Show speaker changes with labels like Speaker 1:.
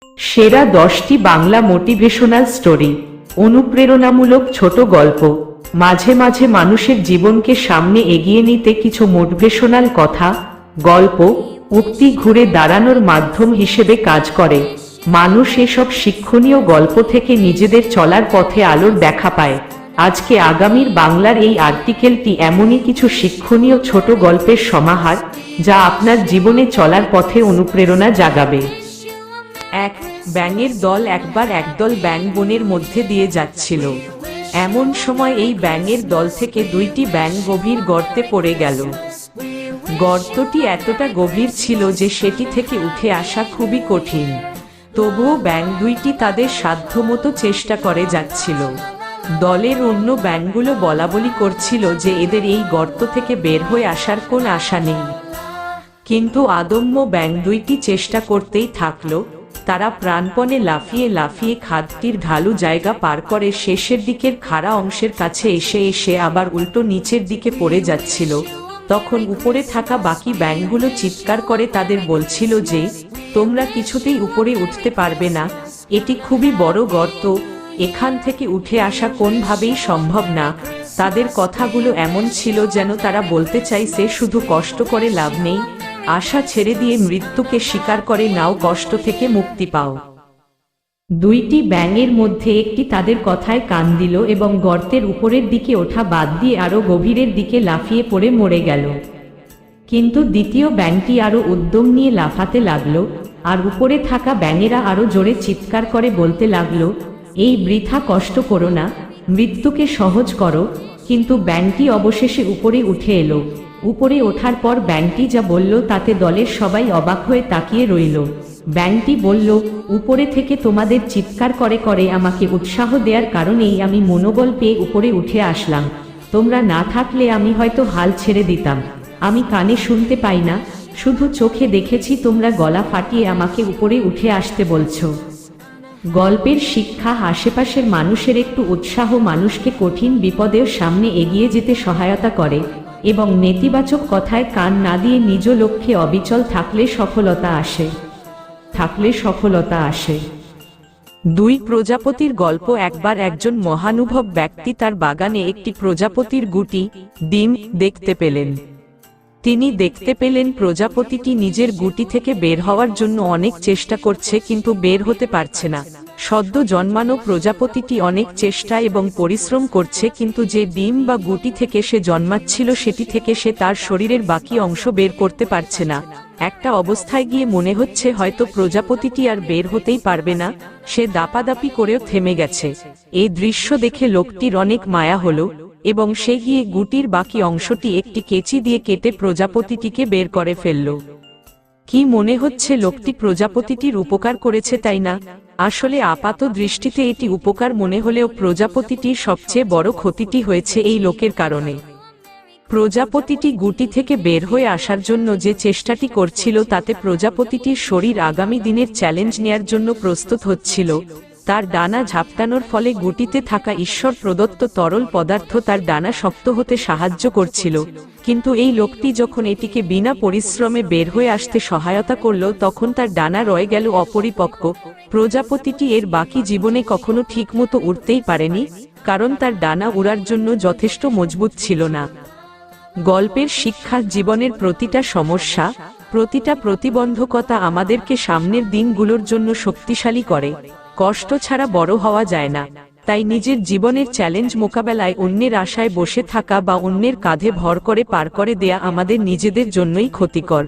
Speaker 1: সেরা 10টি Bangla motivational story, অনুপ্রেরণামূলক ছোট গল্প, মাঝে মাঝে মানুষের জীবনকে সামনে এগিয়ে নিতে কিছু মোটিভেশনাল কথা, গল্প, উক্তি ঘুরে দাঁড়ানোর মাধ্যম হিসেবে কাজ করে। মানুষ এসব শিক্ষণীয় গল্প থেকে নিজেদের চলার পথে আলোর দেখা পায়। আজকে আগামীর বাংলার এই আর্টিকেলটি এমনই কিছু শিক্ষণীয় ছোট গল্পের সমাহার, যা আপনার জীবনে চলার পথে অনুপ্রেরণা জাগাবে। এক ব্যাঙের দল। একবার একদল ব্যাঙ বনের মধ্যে দিয়ে যাচ্ছিল। এমন সময় এই ব্যাঙের দল থেকে দুইটি ব্যাঙ গভীর গর্তে পড়ে গেল। গর্তটি এতটা গভীর ছিল যে সেটি থেকে উঠে আসা খুবই কঠিন। তবুও ব্যাঙ দুইটি তাদের সাধ্যমতো চেষ্টা করে যাচ্ছিল। দলের অন্য ব্যাঙগুলো বলাবলি করছিল যে এদের এই গর্ত থেকে বের হয়ে আসার কোন আশা নেই। কিন্তু আদম্য ব্যাঙ দুইটি চেষ্টা করতেই থাকলো। তারা প্রাণপণে লাফিয়ে লাফিয়ে খাদটির ঢালু জায়গা পার করে শেষের দিকের খাড়া অংশের কাছে এসে আবার উল্টো নিচের দিকে পড়ে যাচ্ছিল। তখন উপরে থাকা বাকি ব্যাঙগুলো চিৎকার করে তাদের বলছিল যে, তোমরা কিছুতেই উপরে উঠতে পারবে না, এটি খুবই বড় গর্ত, এখান থেকে উঠে আসা কোনোভাবেই সম্ভব না। তাদের কথাগুলো এমন ছিল যেন তারা বলতে চাইছে, শুধু কষ্ট করে লাভ নেই, আশা ছেড়ে দিয়ে মৃত্যুকে স্বীকার করে নাও, কষ্ট থেকে মুক্তি পাও। দুইটি ব্যাঙের মধ্যে একটি তাদের কথায় কান দিল এবং গর্তের উপরের দিকে ওঠা বাদ দিয়ে আরো গভীরের দিকে লাফিয়ে পড়ে মরে গেল। কিন্তু দ্বিতীয় ব্যাঙটি আরো উদ্যম নিয়ে লাফাতে লাগলো, আর উপরে থাকা ব্যাঙেরা আরো জোরে চিৎকার করে বলতে লাগলো, এই বৃথা কষ্ট করো না, মৃত্যুকে সহজ করো। কিন্তু ব্যাঙটি অবশেষে উপরে উঠে এলো। উপরে ওঠার পর ব্যাঙটি যা বলল তাতে দলের সবাই অবাক হয়ে তাকিয়ে রইল। ব্যাঙটি বলল, উপরে থেকে তোমাদের চিৎকার করে করে আমাকে উৎসাহ দেওয়ার কারণেই আমি মনোবল পেয়ে উপরে উঠে আসলাম। তোমরা না থাকলে আমি হয়তো হাল ছেড়ে দিতাম। আমি কানে শুনতে পাই না, শুধু চোখে দেখেছি তোমরা গলা ফাটিয়ে আমাকে উপরে উঠে আসতে বলছো। গল্পের শিক্ষা, আশেপাশের মানুষের একটু উৎসাহ মানুষকে কঠিন বিপদের সামনে এগিয়ে যেতে সহায়তা করে এবং নেতিবাচক কথায় কান না দিয়ে নিজ লক্ষ্যে অবিচল থাকলে সফলতা আসে। দুই প্রজাপতির গল্প। একবার একজন মহানুভব ব্যক্তি তার বাগানে একটি প্রজাপতির গুটি, ডিম দেখতে পেলেন। তিনি দেখতে পেলেন প্রজাপতিটি নিজের গুটি থেকে বের হওয়ার জন্য অনেক চেষ্টা করছে, কিন্তু বের হতে পারছে না। সদ্য জন্মানো প্রজাপতিটি অনেক চেষ্টা এবং পরিশ্রম করছে, কিন্তু যে ডিম বা গুটি থেকে সে জন্মাচ্ছিল সেটি থেকে সে তার শরীরের বাকি অংশ বের করতে পারছে না। একটা অবস্থায় গিয়ে মনে হচ্ছে হয়তো প্রজাপতিটি আর বের হতেই পারবে না, সে দাপাদাপি করেও থেমে গেছে। এই দৃশ্য দেখে লোকটির অনেক মায়া হলো এবং সে গিয়ে গুটির বাকি অংশটি একটি কেচি দিয়ে কেটে প্রজাপতিটিকে বের করে ফেলল। কি মনে হচ্ছে লোকটি প্রজাপতিটির উপকার করেছে, তাই না? আসলে আপাত দৃষ্টিতে এটি উপকার মনে হলেও প্রজাপতিটির সবচেয়ে বড় ক্ষতিটি হয়েছে এই লোকের কারণে। প্রজাপতিটি গুটি থেকে বের হয়ে আসার জন্য যে চেষ্টাটি করছিল তাতে প্রজাপতিটির শরীর আগামী দিনের চ্যালেঞ্জ নেয়ার জন্য প্রস্তুত হচ্ছিল। তার ডানা ঝাপটানোর ফলে গুটিতে থাকা ঈশ্বর প্রদত্ত তরল পদার্থ তার ডানা শক্ত হতে সাহায্য করছিল। কিন্তু এই লোকটি যখন এটিকে বিনা পরিশ্রমে বের হয়ে আসতে সহায়তা করল, তখন তার ডানা রয়ে গেল অপরিপক্ক। প্রজাপতিটি এর বাকি জীবনে কখনো ঠিকমতো উড়তেই পারেনি, কারণ তার ডানা উড়ার জন্য যথেষ্ট মজবুত ছিল না। গল্পের শিক্ষা, জীবনের প্রতিটা সমস্যা, প্রতিটা প্রতিবন্ধকতা আমাদেরকে সামনের দিনগুলোর জন্য শক্তিশালী করে। কষ্ট ছাড়া বড় হওয়া যায় না। তাই নিজের জীবনের চ্যালেঞ্জ মোকাবেলায় অন্যের আশায় বসে থাকা বা অন্যের কাঁধে ভর করে পার করে দেয়া আমাদের নিজেদের জন্যই ক্ষতিকর।